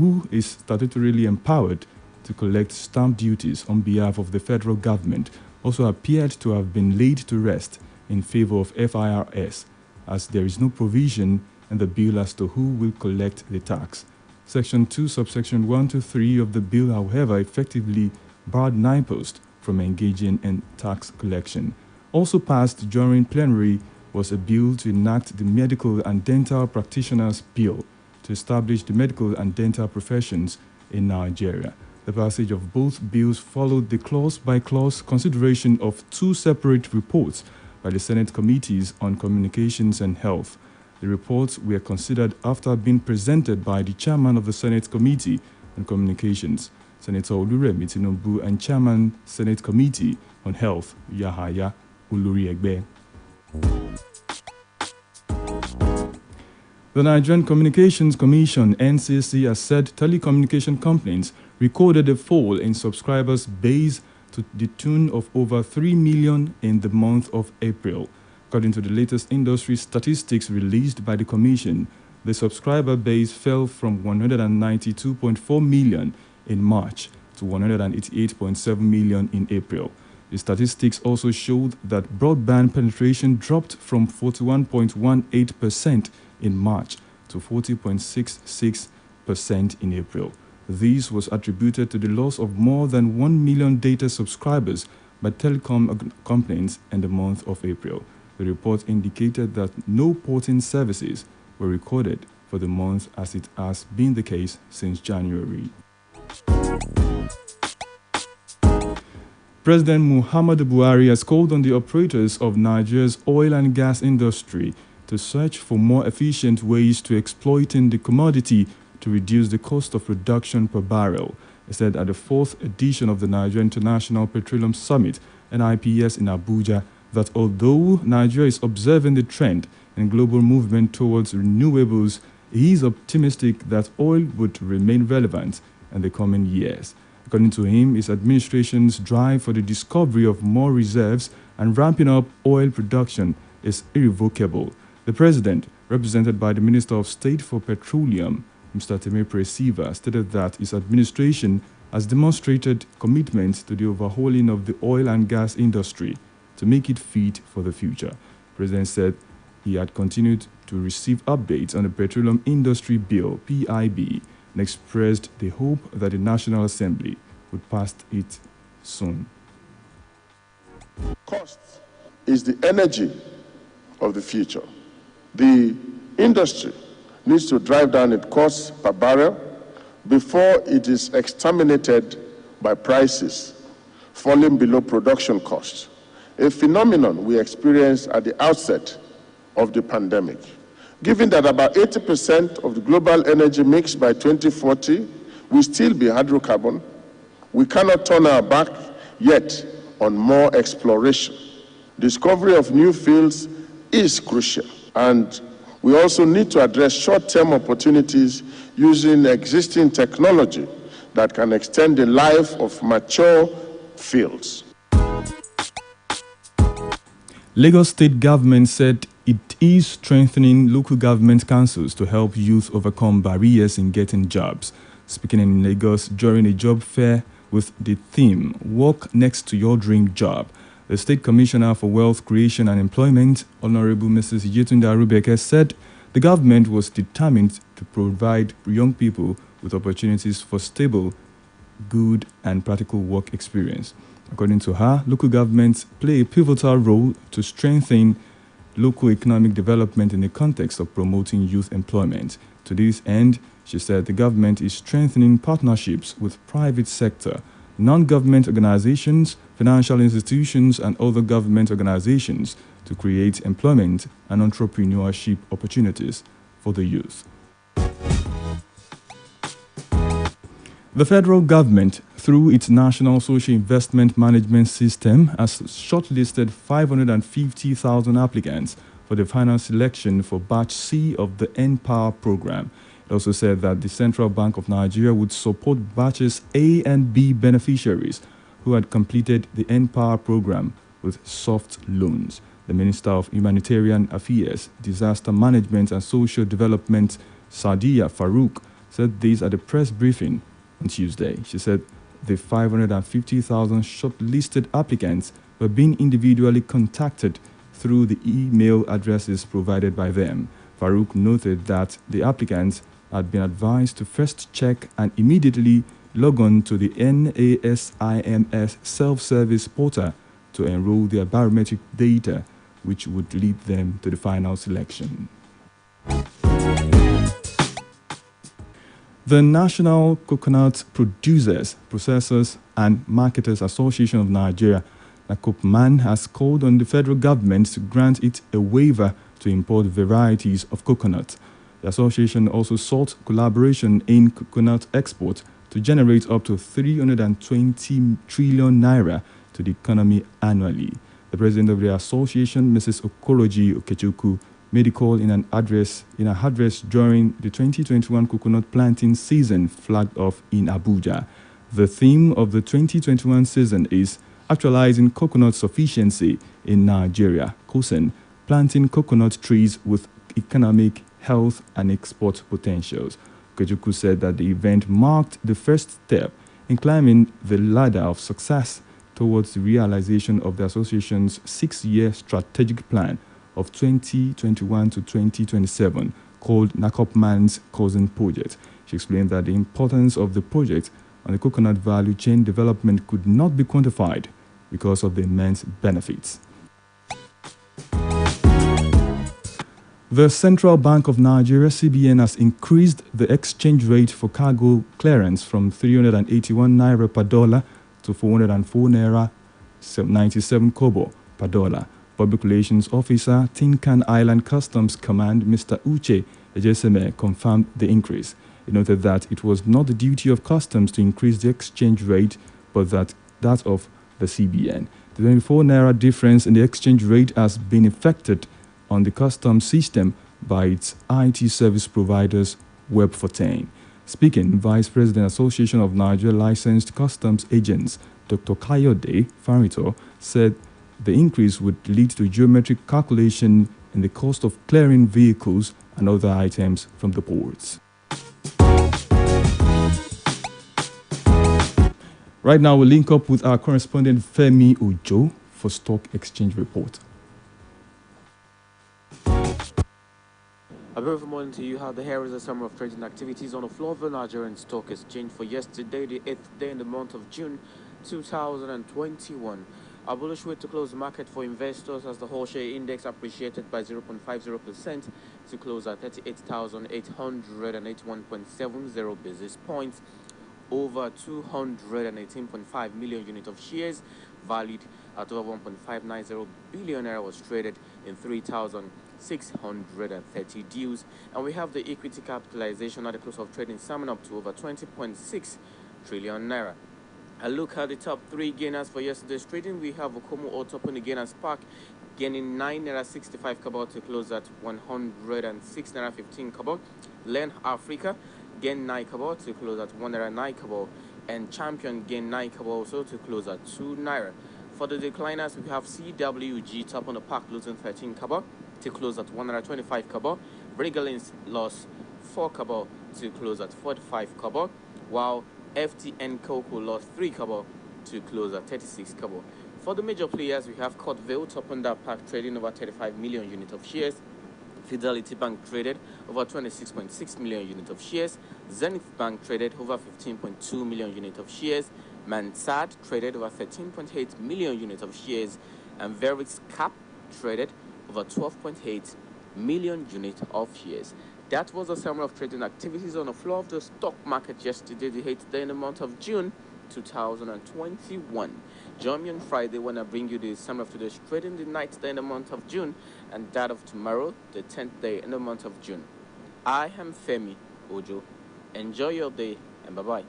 who is statutorily empowered to collect stamp duties on behalf of the federal government, also appeared to have been laid to rest in favor of FIRS, as there is no provision in the bill as to who will collect the tax. Section 2, subsection 1 to 3 of the bill, however, effectively barred NIPOST from engaging in tax collection. Also passed during plenary was a bill to enact the Medical and Dental Practitioners Bill to establish the medical and dental professions in Nigeria. The passage of both bills followed the clause-by-clause consideration of two separate reports by the Senate Committees on Communications and Health. The reports were considered after being presented by the chairman of the Senate Committee on Communications, Senator Oluremi Tinubu, and Chairman Senate Committee on Health, Yahaya Uluri-Egbe. The Nigerian Communications Commission (NCC) has said telecommunication companies recorded a fall in subscribers base to the tune of over 3 million in the month of April. According to the latest industry statistics released by the Commission, the subscriber base fell from 192.4 million in March to 188.7 million in April. The statistics also showed that broadband penetration dropped from 41.18% in March to 40.66% in April. This was attributed to the loss of more than 1 million data subscribers by telecom companies in the month of April. The report indicated that no porting services were recorded for the month, as it has been the case since January. President Muhammadu Buhari has called on the operators of Nigeria's oil and gas industry to search for more efficient ways to exploiting the commodity to reduce the cost of production per barrel. He said at the 4th edition of the Nigeria International Petroleum Summit, NIPS, in Abuja, that although Nigeria is observing the trend in global movement towards renewables, he is optimistic that oil would remain relevant in the coming years. According to him, his administration's drive for the discovery of more reserves and ramping up oil production is irrevocable. The president, represented by the Minister of State for Petroleum, Mr. Temi Presiva, stated that his administration has demonstrated commitment to the overhauling of the oil and gas industry to make it fit for the future. The president said he had continued to receive updates on the Petroleum Industry Bill, PIB, and expressed the hope that the National Assembly would pass it soon. Cost is the energy of the future. The industry needs to drive down its costs per barrel before it is exterminated by prices falling below production costs, a phenomenon we experienced at the outset of the pandemic. Given that about 80% of the global energy mix by 2040 will still be hydrocarbon, we cannot turn our back yet on more exploration. Discovery of new fields is crucial, and we also need to address short-term opportunities using existing technology that can extend the life of mature fields. Lagos State government said it is strengthening local government councils to help youth overcome barriers in getting jobs. Speaking in Lagos during a job fair with the theme, Work Next to Your Dream Job, the State Commissioner for Wealth Creation and Employment, Honorable Mrs. Yetunde Arubeke, said the government was determined to provide young people with opportunities for stable, good and practical work experience. According to her, local governments play a pivotal role to strengthen local economic development in the context of promoting youth employment. To this end, she said the government is strengthening partnerships with private sector, non-government organizations, financial institutions, and other government organizations to create employment and entrepreneurship opportunities for the youth. The federal government, through its National Social Investment Management System, has shortlisted 550,000 applicants for the final selection for Batch C of the N-Power program. It also said that the Central Bank of Nigeria would support Batches A and B beneficiaries who had completed the N-Power program with soft loans. The Minister of Humanitarian Affairs, Disaster Management and Social Development, Sadiya Farouk, said this at a press briefing on Tuesday. She said the 550,000 shortlisted applicants were being individually contacted through the email addresses provided by them. Farouk noted that the applicants had been advised to first check and immediately log on to the NASIMS self-service portal to enroll their biometric data, which would lead them to the final selection. The National Coconut Producers, Processors and Marketers Association of Nigeria, NACOPMAN, has called on the federal government to grant it a waiver to import varieties of coconut. The association also sought collaboration in coconut export to generate up to 320 trillion naira to the economy annually. The president of the association, Mrs. Okoroji Okechukwu, made the call in an address during the 2021 coconut planting season flagged off in Abuja. The theme of the 2021 season is Actualizing Coconut Sufficiency in Nigeria, COSEN, planting coconut trees with economic, health and export potentials. Okechukwu said that the event marked the first step in climbing the ladder of success towards the realization of the association's 6-year strategic plan of 2021 to 2027 called NACOPMAN's COSEN Project. She explained that the importance of the project on the coconut value chain development could not be quantified because of the immense benefits. The Central Bank of Nigeria, CBN, has increased the exchange rate for cargo clearance from 381 naira per dollar to 404 naira 97 kobo per dollar. Public Relations Officer, Tinkan Island Customs Command, Mr. Uche Ejeseme, confirmed the increase. He noted that it was not the duty of customs to increase the exchange rate, but that of the CBN. The 24 naira difference in the exchange rate has been effected on the customs system by its IT service providers, Web14. Speaking, Vice President Association of Nigeria Licensed Customs Agents, Dr. Kayode Farito, said the increase would lead to geometric calculation in the cost of clearing vehicles and other items from the ports. Right now, we'll link up with our correspondent Femi Ojo for Stock Exchange Report. A very good morning to you. Here is a summary of trading activities on the floor of the Nigerian Stock Exchange for yesterday, the 8th day in the month of June 2021. A bullish way to close the market for investors as the whole share index appreciated by 0.50% to close at 38,881.70 basis points. Over 218.5 million units of shares valued at over 1.590 billion naira was traded in 3,630 deals, and we have the equity capitalization at the close of trading summing up to over 20.6 trillion naira. A look at the top 3 gainers for yesterday's trading. We have Okomo Otopon again as Spark gaining 9 naira 65 kobo to close at 106 naira 15 kobo. Len Africa gain 9 kobo to close at 1 naira 9 kobo, and Champion gain 9 kobo also to close at 2 naira. For the decliners, we have CWG top on the pack losing 13 kobo to close at 1 naira 25 kobo. Regalins lost 4 kobo to close at 45 kobo, while FTN Cocoa lost 3 kobo to close at 36 kobo. For the major players, we have Cotville top on that pack trading over 35 million units of shares. Fidelity Bank traded over 26.6 million units of shares. Zenith Bank traded over 15.2 million units of shares. Mansard traded over 13.8 million units of shares. And Verix Cap traded over 12.8 million units of shares. That was a summary of trading activities on the floor of the stock market yesterday, the 8th day in the month of June 2021. Join me on Friday when I bring you the summary of today's trading, the 9th day in the month of June, and that of tomorrow, the 10th day in the month of June. I am Femi Ojo. Enjoy your day and bye-bye.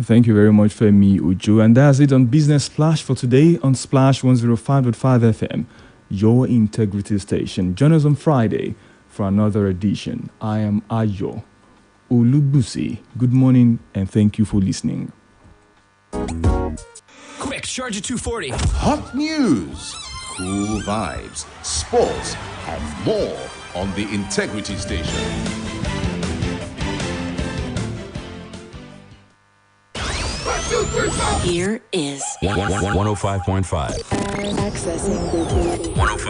Thank you very much, Femi Ojo. And that's it on Business Splash for today on Splash 105.5 FM, your integrity station. Join us on Friday for another edition. I am Ayomide Olugbosi. Good morning and thank you for listening. Quick, charge at 240. Hot news, cool vibes, sports, and more on the Integrity Station. Here is 105.5. accessing the